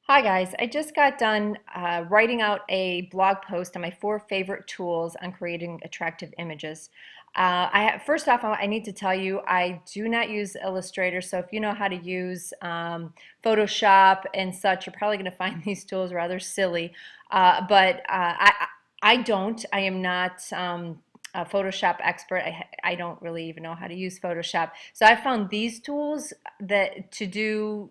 Hi guys, I just got done writing out a blog post on my 4 favorite tools on creating attractive images. First off, I need to tell you I do not use Illustrator, so if you know how to use Photoshop and such, you're probably going to find these tools rather silly. But I don't. I am not a Photoshop expert. I don't really even know how to use Photoshop. So I found these tools that to do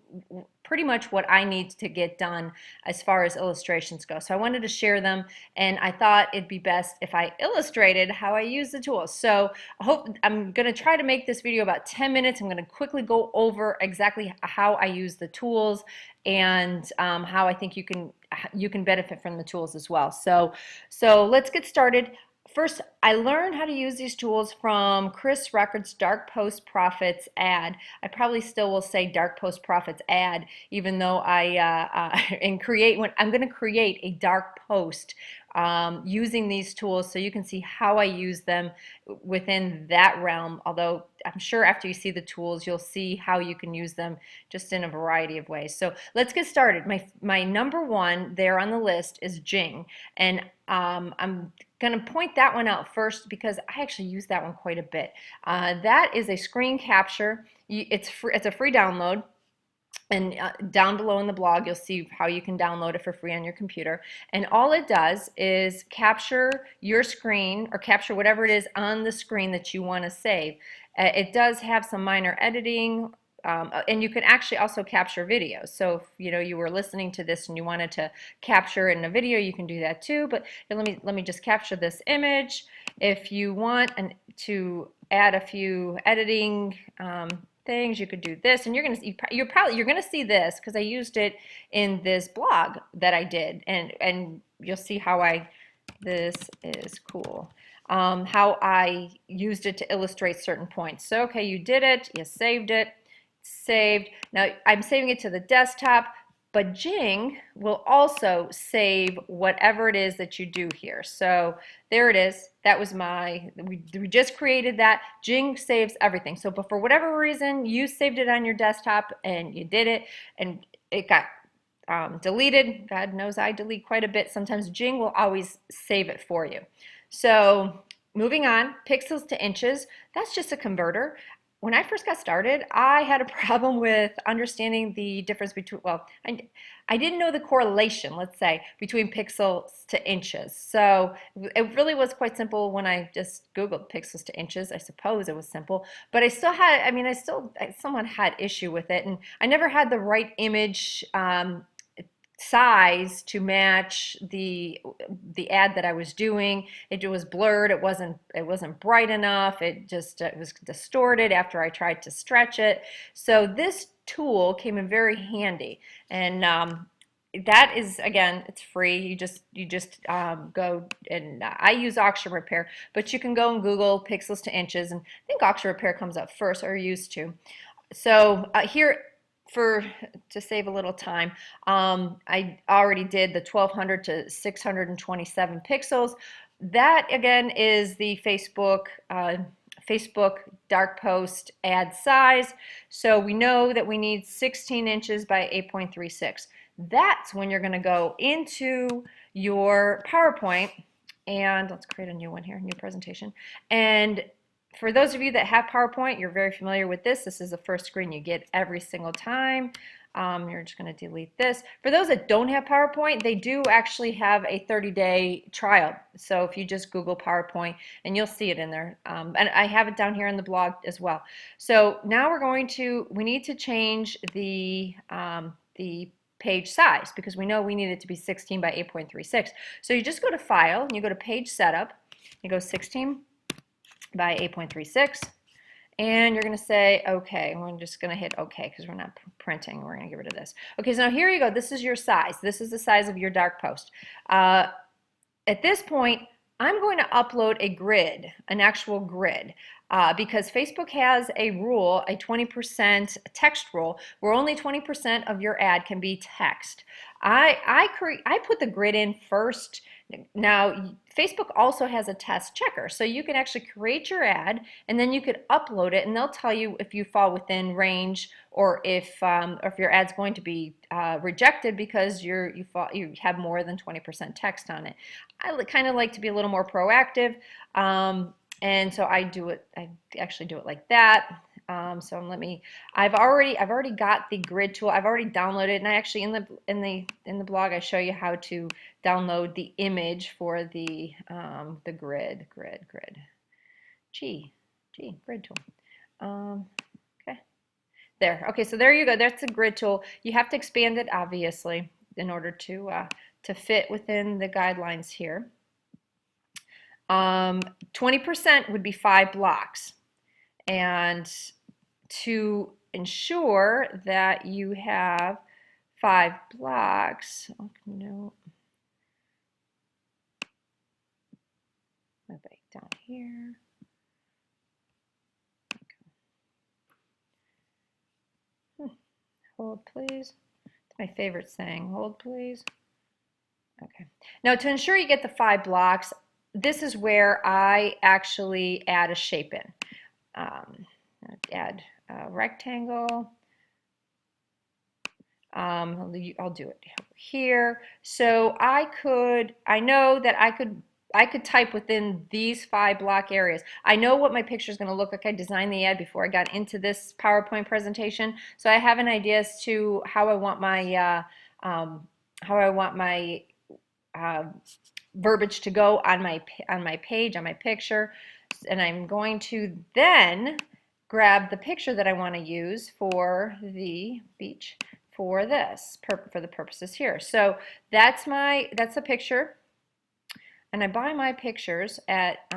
pretty much what I need to get done as far as illustrations go. So I wanted to share them, and I thought it'd be best if I illustrated how I use the tools. So I'm going to try to make this video about 10 minutes. I'm going to quickly go over exactly how I use the tools and how I think you can benefit from the tools as well. So let's get started. First, I learned how to use these tools from Chris Records' Dark Post Profits ad. I probably still will say Dark Post Profits ad, even though I'm going to create a dark post using these tools so you can see how I use them within that realm. Although I'm sure after you see the tools, you'll see how you can use them just in a variety of ways. So let's get started. My number one there on the list is Jing, and I'm going to point that one out first because I actually use that one quite a bit. That is a screen capture. It's free, it's a free download. And down below in the blog, you'll see how you can download it for free on your computer. And all it does is capture your screen or capture whatever it is on the screen that you want to save. It does have some minor editing. And you can actually also capture videos. So if you were listening to this and you wanted to capture it in a video, you can do that too. But let me just capture this image. If you want to add a few editing things, you could do this, and you're gonna see this because I used it in this blog that I did, and you'll see this is cool. How I used it to illustrate certain points. So okay, you did it, you saved it. Saved. Now I'm saving it to the desktop, but Jing will also save whatever it is that you do here. So there it is. That was we just created that. Jing saves everything. So but for whatever reason, you saved it on your desktop and you did it, and it got deleted. God knows I delete quite a bit. Sometimes Jing will always save it for you. So moving on, pixels to inches. That's just a converter. When I first got started, I had a problem with understanding the difference between, well, I didn't know the correlation, let's say, between pixels to inches. So it really was quite simple when I just Googled pixels to inches. I suppose it was simple, but I still had, I somewhat had issue with it, and I never had the right image size to match the ad that I was doing. It was blurred. It wasn't bright enough. It was distorted after I tried to stretch it. So this tool came in very handy, and that is, again, it's free. You just go, and I use Auction Repair, but you can go and Google pixels to inches, and I think Auction Repair comes up first, or used to. So here, to save a little time, I already did the 1200 to 627 pixels. That again is the Facebook dark post ad size. So we know that we need 16 inches by 8.36. That's when you're going to go into your PowerPoint, and let's create a new one here, new presentation. And for those of you that have PowerPoint, you're very familiar with this. This is the first screen you get every single time. You're just going to delete this. For those that don't have PowerPoint, they do actually have a 30-day trial. So if you just Google PowerPoint, and you'll see it in there. And I have it down here in the blog as well. So now we need to change the page size, because we know we need it to be 16 by 8.36. So you just go to File, and you go to Page Setup. You go 16 by 8.36, and you're going to say OK. We're just going to hit OK because we're not printing. We're going to get rid of this. Okay, so now here you go. This is your size. This is the size of your dark post. At this point, I'm going to upload a grid, an actual grid, because Facebook has a rule, a 20% text rule, where only 20% of your ad can be text. I put the grid in first Now, Facebook also has a test checker, so you can actually create your ad and then you could upload it, and they'll tell you if you fall within range or if your ad's going to be rejected because you have more than 20% text on it. I kind of like to be a little more proactive, and so I do it. I actually do it like that. So I've already got the grid tool. I've already downloaded it, and I actually in the blog I show you how to download the image for the grid. G grid tool. Okay, there. Okay, so there you go. That's the grid tool. You have to expand it obviously in order to fit within the guidelines here. 20% would be 5 blocks, and to ensure that you have 5 blocks, oh, no, back down here. Hold please. It's my favorite saying. Hold please. Okay. Now to ensure you get the 5 blocks, this is where I actually add a shape in. Add a rectangle. I'll do it here. So I know that I could type within these 5 block areas. I know what my picture is going to look like. I designed the ad before I got into this PowerPoint presentation, so I have an idea as to how I want my verbiage to go on my page, on my picture, and I'm going to then grab the picture that I want to use for the beach for the purposes here. So that's the picture, and I buy my pictures at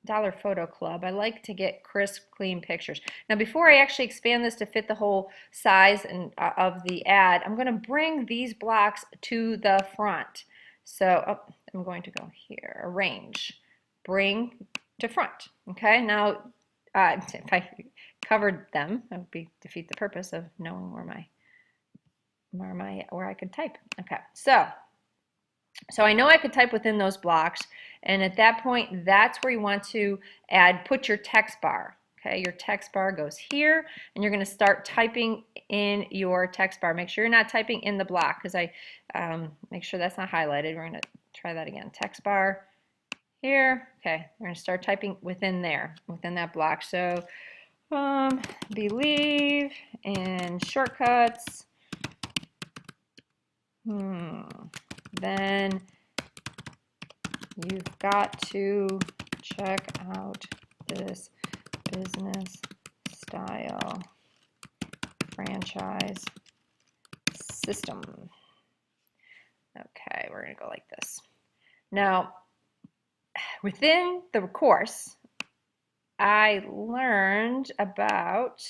Dollar Photo Club. I like to get crisp, clean pictures. Now, before I actually expand this to fit the whole size of the ad, I'm going to bring these blocks to the front. So I'm going to go here, arrange, bring to front. Okay, now if I covered them, that would defeat the purpose of knowing where I could type. Okay, so I know I could type within those blocks, and at that point, that's where you want to put your text bar. Okay, your text bar goes here, and you're going to start typing in your text bar. Make sure you're not typing in the block, because I make sure that's not highlighted. We're going to try that again. Text bar here. Okay, we're going to start typing within that block. So believe in shortcuts. Then you've got to check out this business style franchise system. Okay, we're going to go like this. Now, within the course, I learned about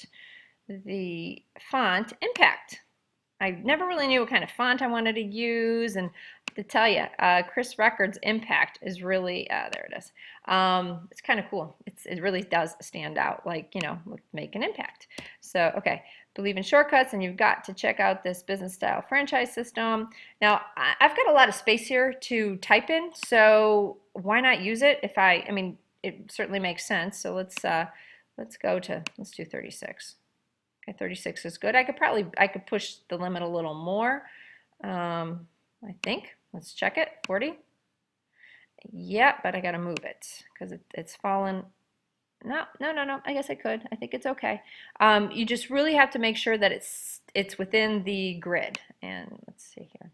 the font impact. I never really knew what kind of font I wanted to use, and to tell you, Chris Records Impact is really, there it is. It's kind of cool. It really does stand out, like, make an impact. So, okay, believe in shortcuts, and you've got to check out this business style franchise system. Now, I've got a lot of space here to type in, so why not use it? I mean, it certainly makes sense. So let's do 36. Okay, 36 is good. I could push the limit a little more. I think. Let's check it. 40. Yeah, but I gotta move it because it's fallen. No. I guess I could. I think it's okay. You just really have to make sure that it's within the grid. And let's see here.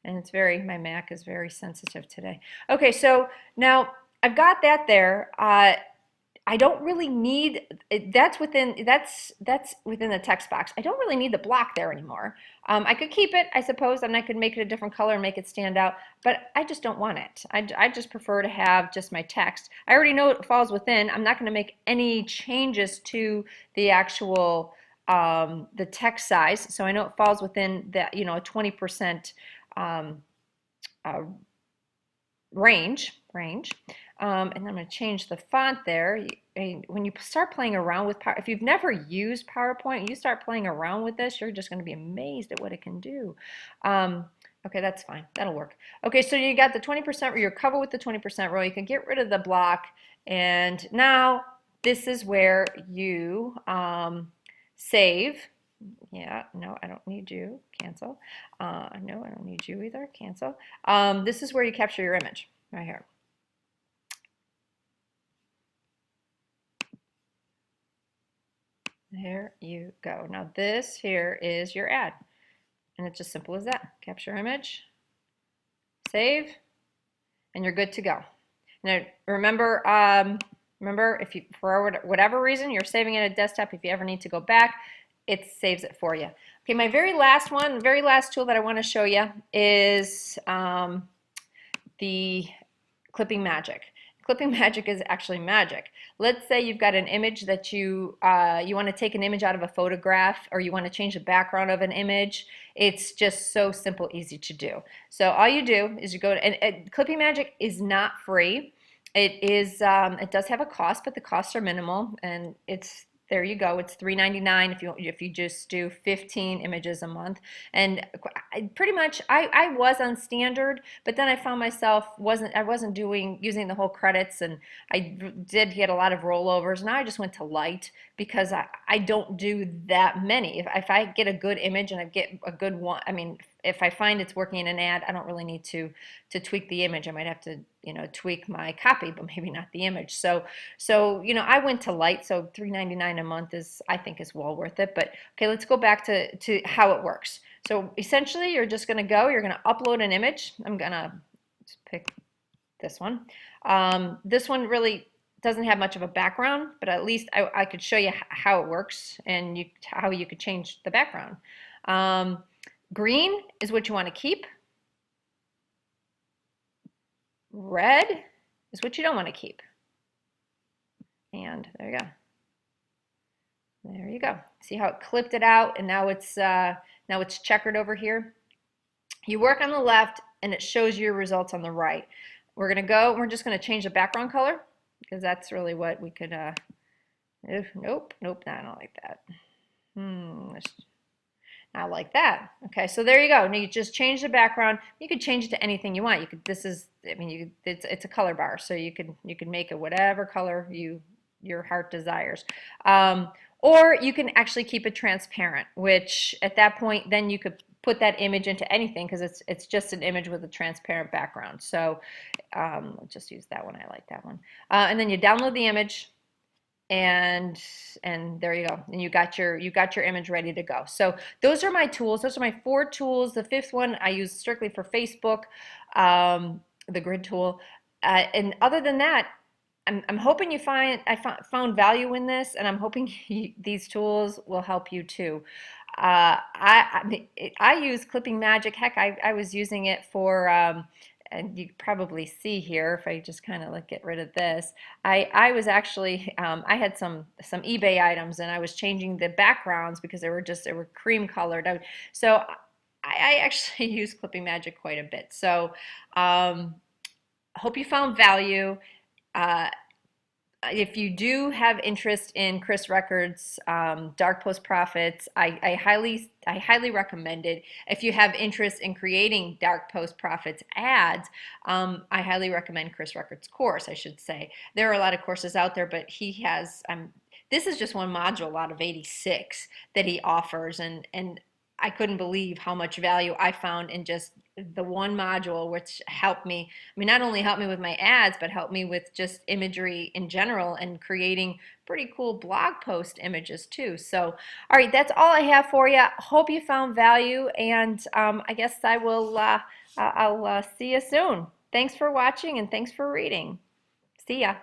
And my Mac is very sensitive today. Okay, so now I've got that there. I don't really need that's within the text box. I don't really need the block there anymore. I could keep it, I suppose, and I could make it a different color and make it stand out, but I just don't want it. I just prefer to have just my text. I already know it falls within. I'm not going to make any changes to the actual the text size, so I know it falls within that, a 20% range. And I'm going to change the font there. when you start playing around with Power, if you've never used PowerPoint, you start playing around with this, you're just going to be amazed at what it can do. Okay, that's fine. That'll work. Okay, so you got the 20%, you're covered with the 20% row. You can get rid of the block. And now this is where you save. Yeah, no, I don't need you. Cancel. No, I don't need you either. Cancel. This is where you capture your image, right here. There you go. Now this here is your ad. And it's as simple as that. Capture image, save, and you're good to go. Now remember, remember if you, for whatever reason, you're saving it at a desktop, if you ever need to go back, it saves it for you. Okay, my very last one, the very last tool that I want to show you is the Clipping Magic. Clipping Magic is actually magic. Let's say you've got an image that you want to take an image out of a photograph, or you want to change the background of an image. It's just so simple, easy to do. So all you do is you go to, and Clipping Magic is not free. It is, it does have a cost, but the costs are minimal, and it's, there you go. It's $3.99 if you just do 15 images a month. And pretty much I was on standard, but then I found myself I wasn't using the whole credits, and I did get a lot of rollovers. Now I just went to light because I don't do that many. If I get a good image and I get a good one, I mean, if I find it's working in an ad, I don't really need to tweak the image. I might have to, you know, tweak my copy, but maybe not the image. So you know, I went to light, so $3.99 a month is, I think, is well worth it. But okay, let's go back to how it works. So essentially, you're just going to go, you're going to upload an image. I'm going to pick this one. This one really doesn't have much of a background, but at least I could show you how it works and how you could change the background. Green is what you want to keep. Red is what you don't want to keep. And there you go. There you go. See how it clipped it out, and now it's checkered over here. You work on the left, and it shows you your results on the right. We're gonna go. We're just gonna change the background color because that's really what we could. Nope, nope, I don't like that. Not like that. Okay, so there you go. Now you just change the background. You could change it to anything you want. You could. This is. I mean, it's a color bar, so you can make it whatever color your heart desires. Or you can actually keep it transparent, which at that point, then you could put that image into anything because it's just an image with a transparent background. So I'll just use that one. I like that one. And then you download the image. And there you go. And you got your image ready to go. So those are my tools. Those are my 4 tools. The 5th one I use strictly for Facebook, the grid tool. And other than that, I'm hoping I found value in this, and I'm hoping these tools will help you too. I use Clipping Magic. Heck, I was using it for. And you probably see here, if I just kind of like get rid of this, I was actually, I had some eBay items, and I was changing the backgrounds because they were cream colored. So I actually use Clipping Magic quite a bit. So hope you found value. If you do have interest in Chris Records, Dark Post Profits, I highly recommend it. If you have interest in creating Dark Post Profits ads, I highly recommend Chris Records course, I should say. There are a lot of courses out there, but he has, this is just one module out of 86 that he offers, and I couldn't believe how much value I found in just the one module, which helped me, I mean, not only helped me with my ads, but helped me with just imagery in general and creating pretty cool blog post images too. So, all right, that's all I have for you. Hope you found value, and I guess I will, I'll see you soon. Thanks for watching, and thanks for reading. See ya.